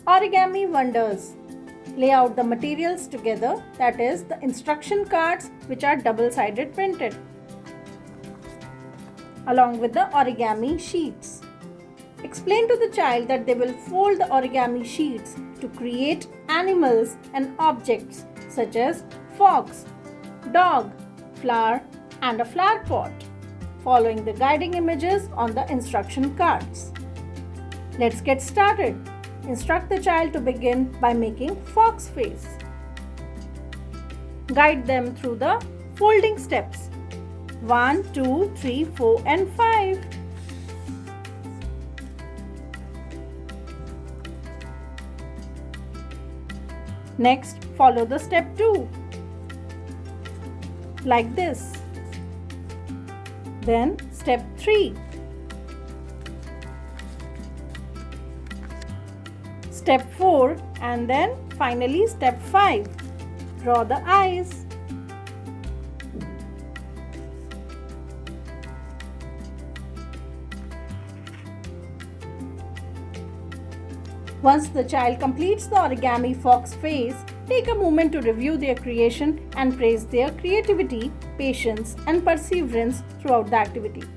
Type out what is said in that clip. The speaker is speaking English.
Origami wonders. Lay out the materials together, that is, the instruction cards which are double-sided printed, along with the origami sheets. Explain to the child that they will fold the origami sheets to create animals and objects such as fox, dog, flower, and a flower pot, following the guiding images on the instruction cards. Let's get started. Instruct the child to begin by making fox face. Guide them through the folding steps 1, 2, 3, 4 and 5. Next, follow the step 2 like this. Then step 3. Step 4 and then finally step 5. Draw the eyes. Once the child completes the origami fox face, take a moment to review their creation and praise their creativity, patience, and perseverance throughout the activity.